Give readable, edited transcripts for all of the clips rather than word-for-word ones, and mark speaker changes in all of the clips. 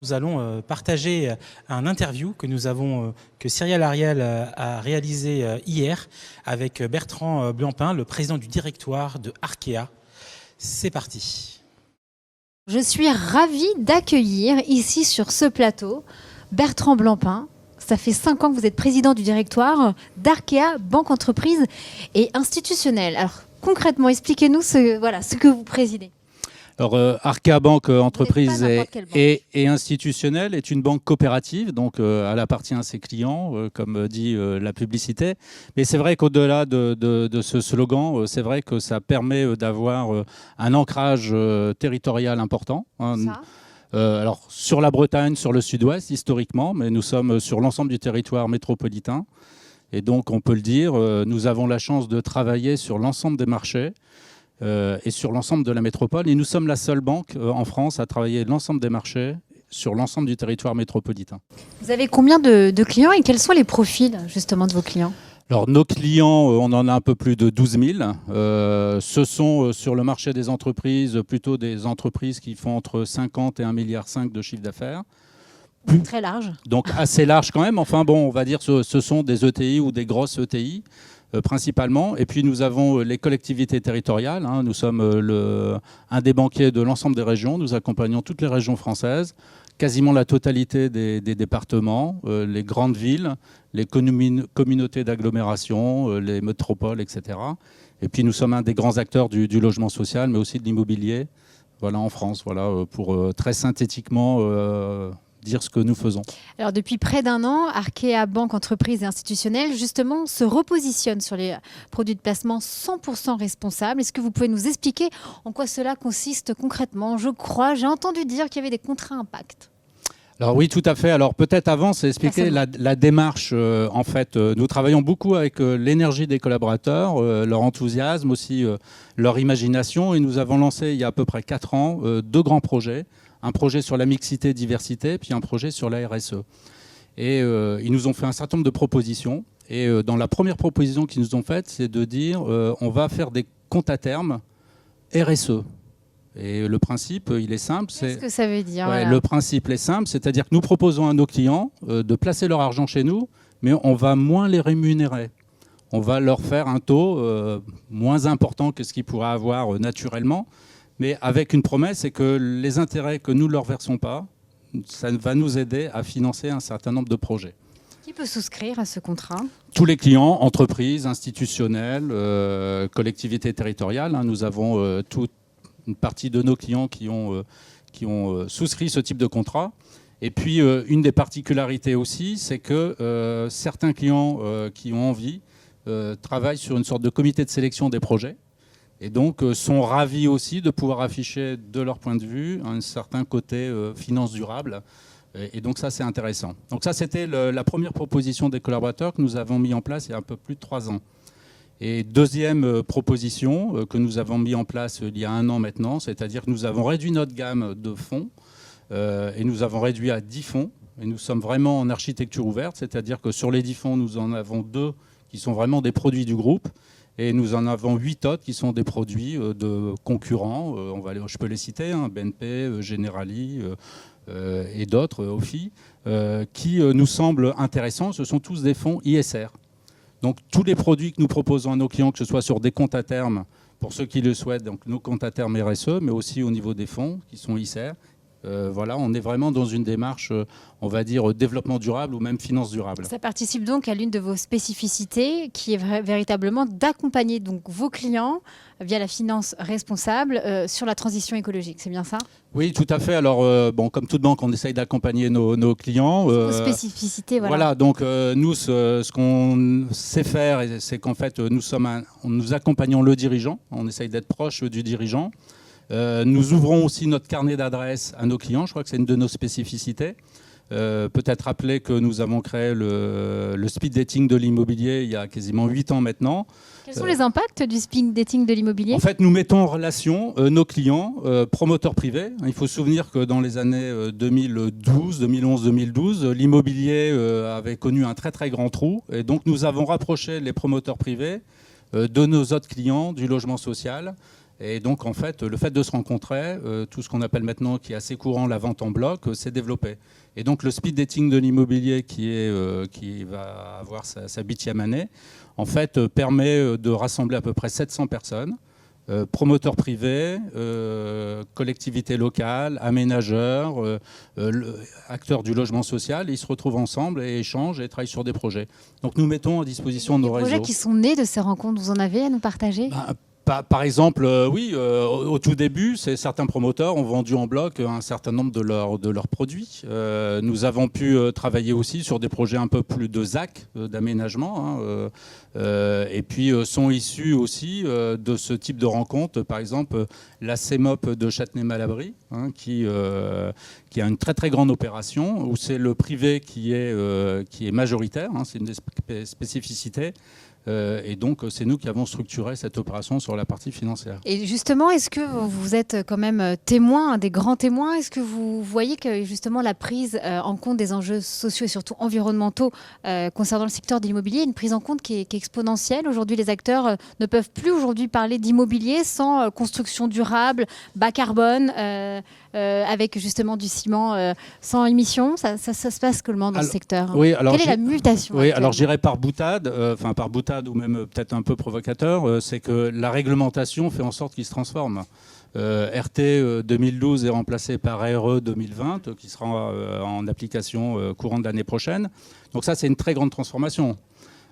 Speaker 1: Nous allons partager un interview que Cyrielle Ariel a réalisé hier avec Bertrand Blancpain, le président du directoire de Arkea. C'est parti.
Speaker 2: Je suis ravie d'accueillir ici sur ce plateau Bertrand Blancpain. Ça fait 5 ans que vous êtes président du directoire d'Arkea, banque entreprise et institutionnelle. Alors concrètement, expliquez-nous ce que vous présidez.
Speaker 3: Alors, Arkea Banque Entreprise et Institutionnelle est une banque coopérative, donc elle appartient à ses clients, comme dit la publicité. Mais c'est vrai qu'au-delà de ce slogan, c'est vrai que ça permet d'avoir un ancrage territorial important. Alors, sur la Bretagne, sur le sud-ouest, historiquement, mais nous sommes sur l'ensemble du territoire métropolitain. Et donc, on peut le dire, nous avons la chance de travailler sur l'ensemble des marchés. Et sur l'ensemble de la métropole. Et nous sommes la seule banque en France à travailler l'ensemble des marchés sur l'ensemble du territoire métropolitain.
Speaker 2: Vous avez combien de clients et quels sont les profils justement de vos clients ?
Speaker 3: Alors nos clients, on en a un peu plus de 12 000. Ce sont sur le marché des entreprises, plutôt des entreprises qui font entre 50 et 1,5 milliard de chiffre d'affaires.
Speaker 2: Très large.
Speaker 3: Donc assez large quand même. Enfin bon, on va dire que ce sont des ETI ou des grosses ETI. Principalement. Et puis nous avons les collectivités territoriales. Nous sommes un des banquiers de l'ensemble des régions. Nous accompagnons toutes les régions françaises, quasiment la totalité des départements, les grandes villes, les communautés d'agglomération, les métropoles, etc. Et puis nous sommes un des grands acteurs du logement social, mais aussi de l'immobilier, voilà, en France. Voilà, pour très synthétiquement dire ce que nous faisons.
Speaker 2: Alors depuis près d'1 an, Arkea Banque Entreprise et Institutionnelle justement se repositionne sur les produits de placement 100% responsables. Est-ce que vous pouvez nous expliquer en quoi cela consiste concrètement ? J'ai entendu dire qu'il y avait des contrats impact.
Speaker 3: Alors oui, tout à fait. Alors peut-être avant, c'est expliquer la démarche. En fait, nous travaillons beaucoup avec l'énergie des collaborateurs, leur enthousiasme aussi, leur imagination. Et nous avons lancé il y a à peu près 4 ans 2 grands projets. Un projet sur la mixité et diversité, puis un projet sur la RSE. Et ils nous ont fait un certain nombre de propositions. Et dans la première proposition qu'ils nous ont faite, c'est de dire on va faire des comptes à terme RSE. Et le principe, il est simple.
Speaker 2: Qu'est-ce que ça veut dire ?
Speaker 3: Le principe est simple, c'est-à-dire que nous proposons à nos clients de placer leur argent chez nous, mais on va moins les rémunérer. On va leur faire un taux moins important que ce qu'ils pourraient avoir naturellement, mais avec une promesse, c'est que les intérêts que nous ne leur versons pas, ça va nous aider à financer un certain nombre de projets.
Speaker 2: Qui peut souscrire à ce contrat ?
Speaker 3: Tous les clients, entreprises, institutionnelles, collectivités territoriales. Nous avons toute une partie de nos clients qui ont souscrit ce type de contrat. Et puis, une des particularités aussi, c'est que certains clients qui ont envie travaillent sur une sorte de comité de sélection des projets. Et donc sont ravis aussi de pouvoir afficher de leur point de vue un certain côté finance durable. Et donc ça, c'est intéressant. Donc ça, c'était la première proposition des collaborateurs que nous avons mis en place il y a un peu plus de 3 ans. Et deuxième proposition que nous avons mis en place il y a 1 an maintenant, c'est-à-dire que nous avons réduit notre gamme de fonds et nous avons réduit à 10 fonds. Et nous sommes vraiment en architecture ouverte, c'est-à-dire que sur les 10 fonds, nous en avons 2 qui sont vraiment des produits du groupe. Et nous en avons 8 autres qui sont des produits de concurrents. Je peux les citer, BNP, Generali et d'autres, OFI, qui nous semblent intéressants. Ce sont tous des fonds ISR. Donc tous les produits que nous proposons à nos clients, que ce soit sur des comptes à terme, pour ceux qui le souhaitent, donc nos comptes à terme RSE, mais aussi au niveau des fonds qui sont ISR, voilà, on est vraiment dans une démarche, on va dire, développement durable ou même finance durable.
Speaker 2: Ça participe donc à l'une de vos spécificités qui est véritablement d'accompagner donc vos clients via la finance responsable sur la transition écologique, c'est bien ça ?
Speaker 3: Oui, tout à fait. Alors, comme toute banque, on essaye d'accompagner nos clients.
Speaker 2: Vos spécificités, voilà.
Speaker 3: Voilà, donc nous, ce qu'on sait faire, c'est qu'en fait, nous accompagnons le dirigeant, on essaye d'être proche du dirigeant. Nous ouvrons aussi notre carnet d'adresses à nos clients. Je crois que c'est une de nos spécificités. Peut-être rappeler que nous avons créé le speed dating de l'immobilier il y a quasiment 8 ans maintenant.
Speaker 2: Quels sont les impacts du speed dating de l'immobilier ?
Speaker 3: En fait, nous mettons en relation nos clients, promoteurs privés. Il faut se souvenir que dans les années 2012, 2011, 2012, l'immobilier avait connu un très très grand trou. Et donc nous avons rapproché les promoteurs privés de nos autres clients du logement social. Et donc, en fait, le fait de se rencontrer, tout ce qu'on appelle maintenant, qui est assez courant, la vente en bloc, s'est développé. Et donc, le speed dating de l'immobilier, qui va avoir sa 8e année, en fait, permet de rassembler à peu près 700 personnes, promoteurs privés, collectivités locales, aménageurs, acteurs du logement social. Ils se retrouvent ensemble et échangent et travaillent sur des projets. Donc, nous mettons à disposition nos réseaux.
Speaker 2: Des projets qui sont nés de ces rencontres, vous en avez à nous partager ?
Speaker 3: Par exemple, oui, au tout début, certains promoteurs ont vendu en bloc un certain nombre de leurs produits. Nous avons pu travailler aussi sur des projets un peu plus de ZAC, d'aménagement, et puis sont issus aussi de ce type de rencontres. Par exemple, la CEMOP de Châtenay-Malabry, qui a une très très grande opération, où c'est le privé qui est majoritaire, c'est une des spécificités. Et donc, c'est nous qui avons structuré cette opération sur la partie financière.
Speaker 2: Et justement, est-ce que vous êtes quand même témoin, des grands témoins ? Est-ce que vous voyez que justement la prise en compte des enjeux sociaux et surtout environnementaux concernant le secteur de l'immobilier, une prise en compte qui est exponentielle ? Aujourd'hui, les acteurs ne peuvent plus aujourd'hui parler d'immobilier sans construction durable, bas carbone, avec justement du ciment sans émission. Ça se passe comment dans ce secteur ?
Speaker 3: Oui, alors
Speaker 2: quelle est la mutation ?
Speaker 3: Oui, alors j'irais par boutade, ou même peut-être un peu provocateur, c'est que la réglementation fait en sorte qu'il se transforme. RT 2012 est remplacé par RE 2020, qui sera en application courant de l'année prochaine. Donc ça, c'est une très grande transformation.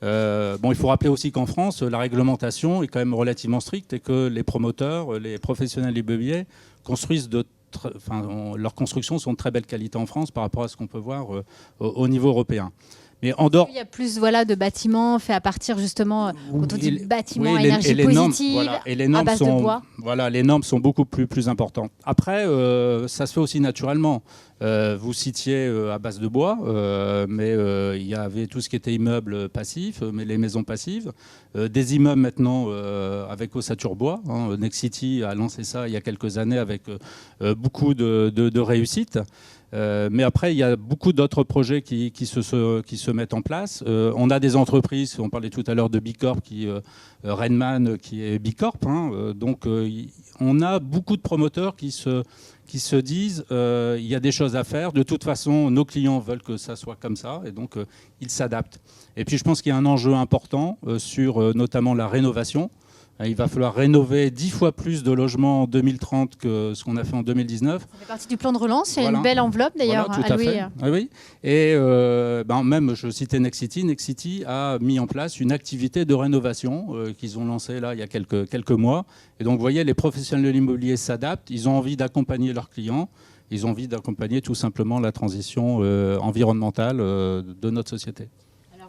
Speaker 3: Il faut rappeler aussi qu'en France, la réglementation est quand même relativement stricte et que les promoteurs, les professionnels immobiliers construisent leurs constructions sont de très belle qualité en France par rapport à ce qu'on peut voir au niveau européen. Mais en dehors...
Speaker 2: Il y a plus de bâtiments faits à partir justement, quand on dit bâtiments énergie positive, à base de bois.
Speaker 3: Voilà, les normes sont beaucoup plus importantes. Après, ça se fait aussi naturellement. Vous citiez à base de bois, mais il y avait tout ce qui était immeubles passifs, mais les maisons passives. Des immeubles maintenant avec ossature bois. Nexity a lancé ça il y a quelques années avec beaucoup de réussite. Mais après, il y a beaucoup d'autres projets qui se mettent en place. On a des entreprises, on parlait tout à l'heure de Bicorp, Renman, qui est Bicorp. Donc, on a beaucoup de promoteurs qui se disent il y a des choses à faire. De toute façon, nos clients veulent que ça soit comme ça, et donc ils s'adaptent. Et puis, je pense qu'il y a un enjeu important sur notamment la rénovation. Il va falloir rénover 10 fois plus de logements en 2030 que ce qu'on a fait en 2019. Ça
Speaker 2: fait partie du plan de relance. Il y a une belle enveloppe d'ailleurs allouée.
Speaker 3: Ah oui. Et même, je citais Nexity. Nexity a mis en place une activité de rénovation qu'ils ont lancée là il y a quelques mois. Et donc, vous voyez, les professionnels de l'immobilier s'adaptent. Ils ont envie d'accompagner leurs clients. Ils ont envie d'accompagner tout simplement la transition environnementale de notre société.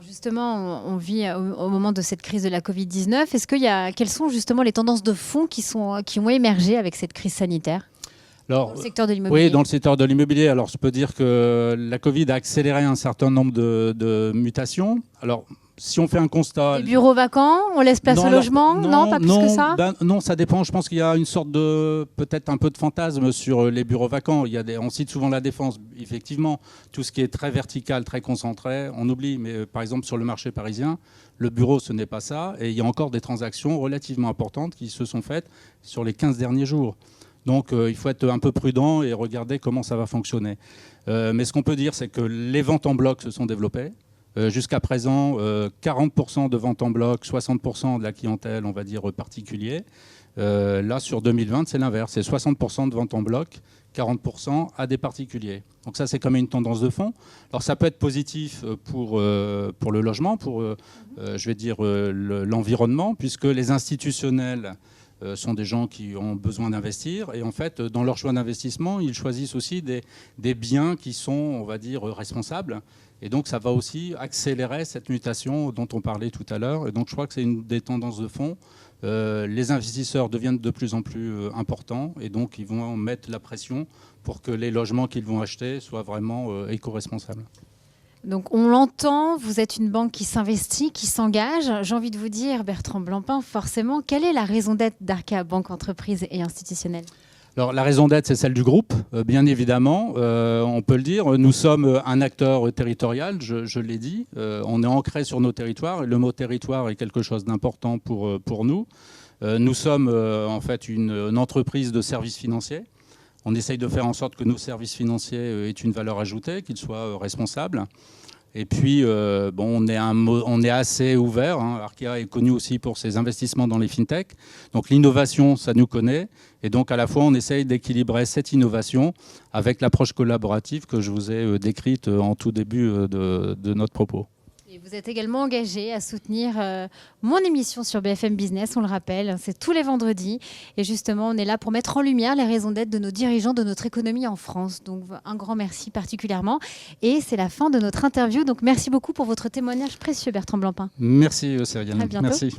Speaker 2: Justement, on vit au moment de cette crise de la Covid-19. Quelles sont justement les tendances de fond qui ont émergé avec cette crise sanitaire dans le secteur de l'immobilier ?
Speaker 3: Oui, dans le secteur de l'immobilier. Alors, je peux dire que la Covid a accéléré un certain nombre de mutations. Alors, si on fait un constat...
Speaker 2: Les bureaux vacants, on laisse place au logement ? Non, pas plus que ça ?
Speaker 3: Non, ça dépend. Je pense qu'il y a une sorte peut-être un peu de fantasme sur les bureaux vacants. On cite souvent la Défense. Effectivement, tout ce qui est très vertical, très concentré, on oublie. Mais par exemple, sur le marché parisien, le bureau, ce n'est pas ça. Et il y a encore des transactions relativement importantes qui se sont faites sur les 15 derniers jours. Donc, il faut être un peu prudent et regarder comment ça va fonctionner. Mais ce qu'on peut dire, c'est que les ventes en bloc se sont développées. Jusqu'à présent, 40% de ventes en bloc, 60% de la clientèle, on va dire, particulier. Là, sur 2020, c'est l'inverse. C'est 60% de ventes en bloc, 40% à des particuliers. Donc ça, c'est quand même une tendance de fond. Alors ça peut être positif pour le logement, pour, je vais dire, l'environnement, puisque les institutionnels sont des gens qui ont besoin d'investir. Et en fait, dans leur choix d'investissement, ils choisissent aussi des biens qui sont, on va dire, responsables. Et donc, ça va aussi accélérer cette mutation dont on parlait tout à l'heure. Et donc, je crois que c'est une des tendances de fond. Les investisseurs deviennent de plus en plus importants. Et donc, ils vont mettre la pression pour que les logements qu'ils vont acheter soient vraiment éco-responsables.
Speaker 2: Donc, on l'entend, vous êtes une banque qui s'investit, qui s'engage. J'ai envie de vous dire, Bertrand Blampin, forcément, quelle est la raison d'être d'Arkea Banque Entreprise et Institutionnelle ?
Speaker 3: Alors, la raison d'être, c'est celle du groupe, bien évidemment. On peut le dire, nous sommes un acteur territorial, je l'ai dit. On est ancré sur nos territoires et le mot territoire est quelque chose d'important pour nous. Nous sommes en fait une entreprise de services financiers. On essaye de faire en sorte que nos services financiers aient une valeur ajoutée, qu'ils soient responsables. Et puis, on est assez ouvert. Arkea est connu aussi pour ses investissements dans les fintech. Donc l'innovation, ça nous connaît. Et donc à la fois, on essaye d'équilibrer cette innovation avec l'approche collaborative que je vous ai décrite en tout début de notre propos.
Speaker 2: Et vous êtes également engagé à soutenir mon émission sur BFM Business, on le rappelle, c'est tous les vendredis. Et justement, on est là pour mettre en lumière les raisons d'être de nos dirigeants, de notre économie en France. Donc un grand merci particulièrement. Et c'est la fin de notre interview. Donc merci beaucoup pour votre témoignage précieux, Bertrand Blancpain.
Speaker 3: Merci, Cyrielle.
Speaker 2: À bientôt.
Speaker 3: Merci.